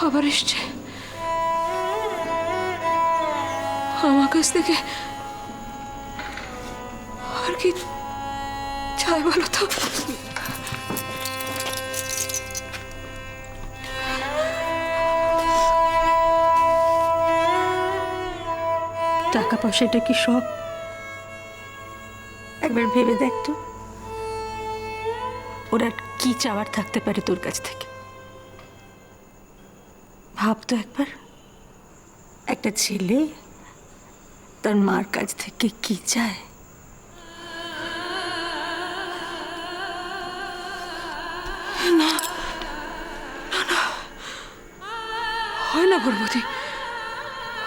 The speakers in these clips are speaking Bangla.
আবার এসছে। আমার কাছ থেকে আর কি চাই বলো তো? টাকা পয়সাটা কি সব? একবার ভেবে দেখ তো, ওরা কি চাওয়ার থাকতে পারে তোর কাছ থেকে? ভাব তো একবার, একটা ছেলে তার মার কাছ থেকে কি চায়? না না না, হয় না বড়বৌদি,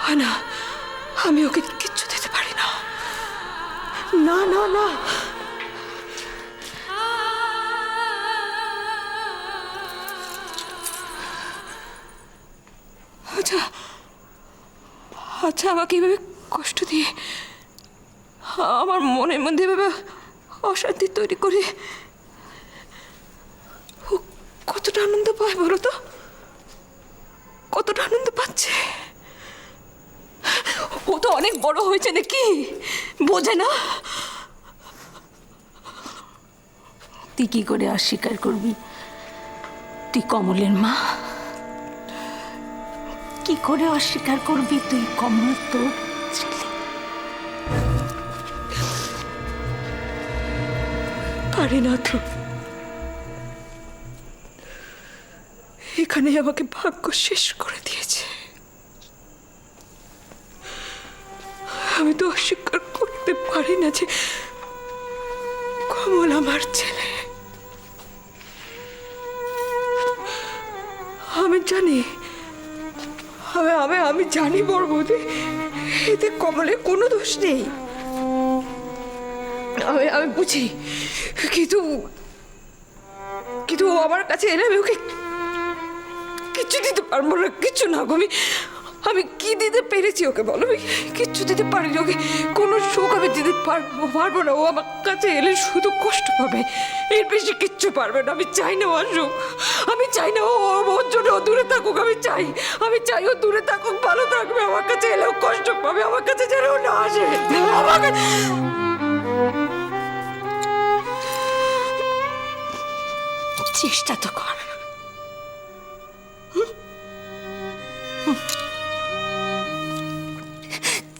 হয় না। আমি ওকে কিচ্ছু দিতে পারি না। না না না, আচ্ছা আচ্ছা, আমাকে এভাবে কষ্ট দিয়ে, আমার মনের মধ্যে এভাবে অশান্তি তৈরি করে ও কতটা আনন্দ পায় বলো তো? কতটা আনন্দ পাচ্ছে? ও তো অনেক বড় হয়েছে নাকি, বোঝে না? তুই কি করে অস্বীকার করবি তুই কমলের মা? কি করে অস্বীকার করবি তুই কমল তোর ছেলে? পারি না তো। এখানে আমাকে ভাগ্য শেষ করে দিয়েছে। আমি তো অস্বীকার করতে পারি না যে কমল আমার ছেলে। আমি জানি, আমি জানি বড়বৌদি, এতে কমলের কোনো দোষ নেই। আমি বুঝি, কিন্তু কিন্তু ও আমার কাছে এলে আমি ওকে কিচ্ছু দিতে পারবো না, কিচ্ছু না। আমি কি দিতে পেরেছি ওকে বলো? আমি কিচ্ছু দিতে পারিনি ওকে, কোনো সুখ আমি দিতে পারবো না। ও আমার কাছে এলে শুধু কষ্ট পাবে, এর বেশি কিচ্ছু পারবে না। আমি চাই না ও আসুক, আমি চাই না ওর জন্য ও দূরে থাকুক। আমি চাই ও দূরে থাকুক, ভালো থাকবে। আমার কাছে এলেও কষ্ট পাবে, আমার কাছে যেন ও না আসে। আমাকে চেষ্টা তো কর।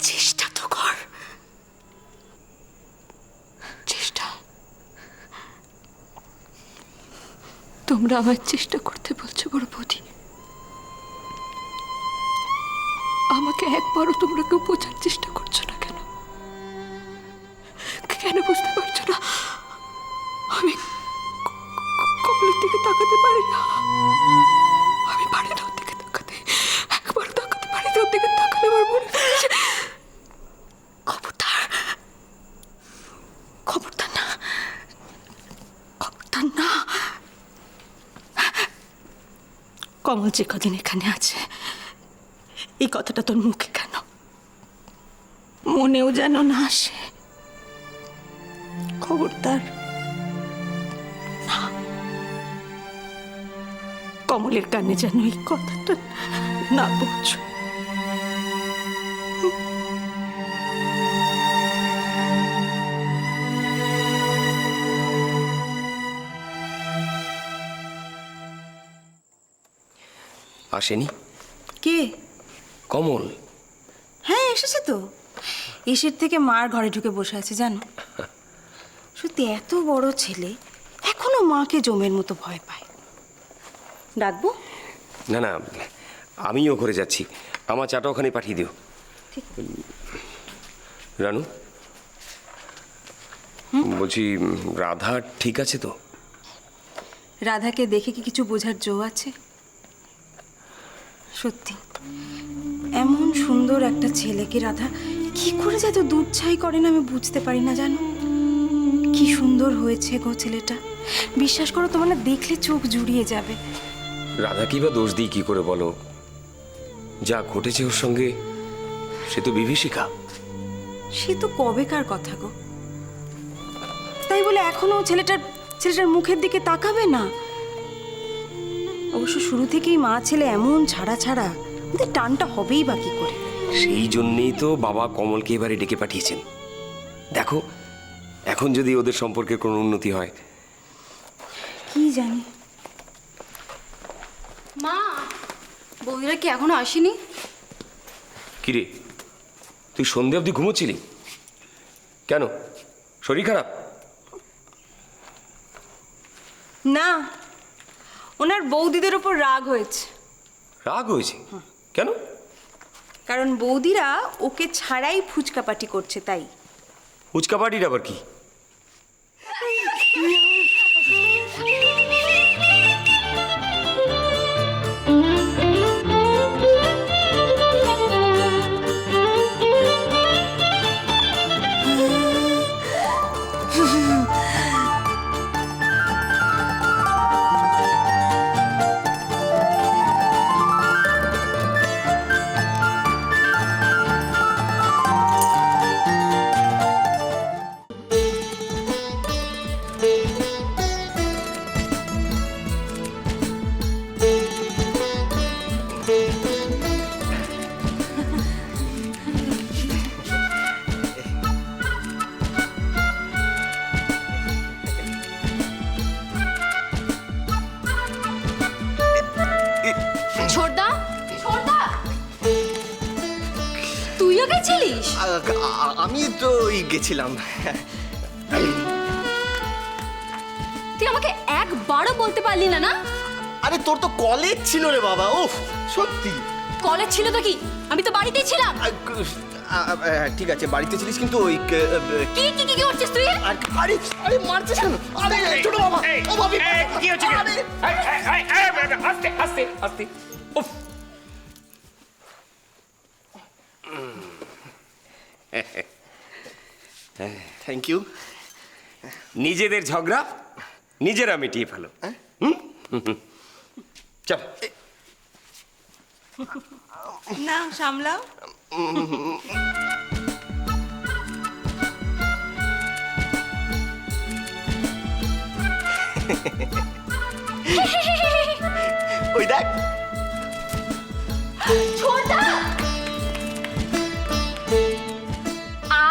চেষ্টা তো কর। চেষ্টা? তোমরা আমার চেষ্টা করতে বলছো বড়বৌদি? আমাকে একবারও তোমরা কেউ বোঝার চেষ্টা করছো না কেন? কেন বুঝতে পারছো না আমি কমলের দিকে তাকাতে পারি না? আমি পারি না ওর দিকে তাকাতে, একবার তাকাতে পারি না। ওর দিকে তাকালে আমার মনে হচ্ছে খবরদার, খবরদার না, খবরদার না। কমল যে কদিন এখানে আছে, এই কথাটা তোর মুখে কেন, মনেও যেন না আসে। খবরদার না, কমলের কানে যেন এই কথাটা না পৌঁছো। আসেনি? কে? কমল? হ্যাঁ এসেছে তো, এসের থেকে মার ঘরে ঢুকে বসে আছে জানো। সত্যি এত বড় ছেলে এখনো মাকে জমের মতো ভয় পায়। ডাকবো? না না, আমিও ঘরে যাচ্ছি। আমার চাটা ওখানে পাঠিয়ে দিও। রানু, বলছি রাধা ঠিক আছে তো? রাধাকে দেখে কি কিছু বোঝার জো আছে? সত্যি এমন সুন্দর একটা ছেলেকে রাধা কি করে যে এত দুধ ছাই করে না আমি বুঝতে পারি না জানো। কি সুন্দর হয়েছে গো ছেলেটা, বিশ্বাস করো তোমার না দেখলে চোখ জুড়িয়ে যাবে। রাধা কি বা দোষ দিই কি করে বলো? যা ঘটেছে ওর সঙ্গে সে তো বিভীষিকা। সে তো কবেকার কথা গো, তাই বলে এখনো ছেলেটার মুখের দিকে তাকাবে না? অবশ্য শুরু থেকেই মা ছেলে এমন ছাড়া ছাড়া, ওদের টানটা হবেই বা কি করে? সেই জন্যেই তো বাবা কমলকে এবারে ডেকে পাঠিয়েছেন। দেখো এখন যদি ওদের সম্পর্কের কোনো উন্নতি হয়। কি জানি। মা, বৌদিরা কি এখনো আসেনি? কিরে, তুই সন্ধে অবধি ঘুমোচ্ছিলি কেন? শরীর খারাপ? না, ওনার বৌদিদের ওপর রাগ হয়েছে। রাগ হয়েছে কেন? কারণ বৌদিরা ওকে ছাড়াই ফুচকা পার্টি করছে, তাই। ফুচকা পার্টির আবার কি? ছোটদা, ছোটদা, তুইও গেছিলিস? আমি তো ওই গেছিলাম। তুই আমাকে একবারও বলতে পারলি না? না, আরে তোর তো কলেজ ছিল রে বাবা। উফ, সত্যি। কলেজ ছিল তো কি, আমি তো বাড়িতেই ছিলাম। ঠিক আছে, বাড়িতে ছিলিস, কিন্তু ওই কি কি কি কি করছিস তুই? আরে আরে মারছিস কেন? আরে ছোট বাবা, ও বাবি, কি হচ্ছে? আস্তে আস্তে আস্তে। উফ, থ্যাংক ইউ। নিজেদের ঝগড়া নিজেরা মিটিয়ে ফেলো। চল। না, সামলাও। ওই দেখ, ছোটদা,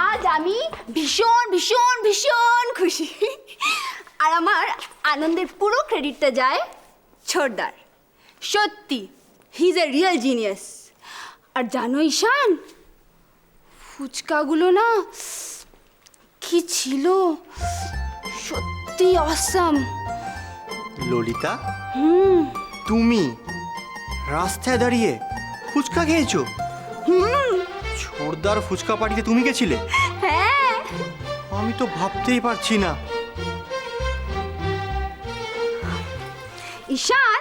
আজ আমি ভীষণ ভীষণ ভীষণ খুশি। আর আমার আনন্দের পুরো ক্রেডিটটা যায় ছোটদার। সত্যি, he is a real genius. আর জানো ঈশান, ফুচকাগুলো না কি ছিল, সত্যি অসাম। ললিতা, তুমি রাস্তায় দাঁড়িয়ে ফুচকা খেয়েছো? ছোড়দার ফুচকা পার্টিতে তুমি গেছিলে? হ্যাঁ, আমি তো ভাবতেই পারছি না। ঈশান,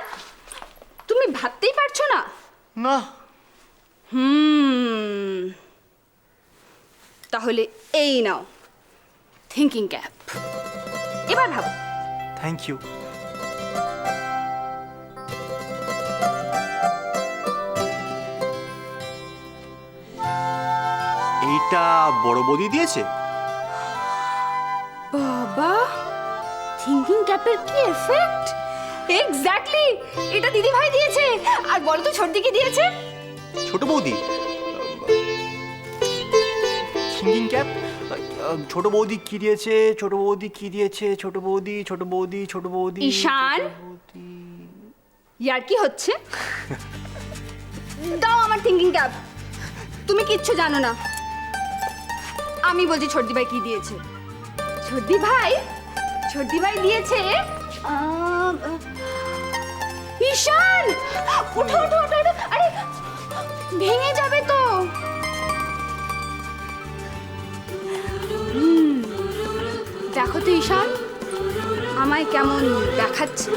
তুমি ভাবতেই পারছো না? না। তাহলে এই নাও থিঙ্কিং ক্যাপ, এবার ভাবো। Thank you. এইটা বড় বৌদি দিয়েছে? বাবা, থিঙ্কিং ক্যাপের কি এফেক্ট! এক্স্যাক্টলি, এটা দিদি ভাই দিয়েছে। আর বলো তো ছোট দিকে দিয়েছে? ছোট বৌদি থিঙ্কিং ক্যাপ। ছোট বৌদি কি দিয়েছে? ছোট বৌদি কি দিয়েছে? ছোট বৌদি, ছোট বৌদি, ছোট বৌদি। ঈশান, ইয়ার কি হচ্ছে? দাও আমার থিঙ্কিং ক্যাপ। তুমি কিচ্ছু জানো না। আমি বলছি ছোটদি ভাই কি দিয়েছে। ছোটদি ভাই দিয়েছে ঈশান, ওঠো ওঠো ওঠো ওঠো। আরে ভেঙে যাবে তো। দেখো তো ঈশান, আমায় কেমন দেখাচ্ছে।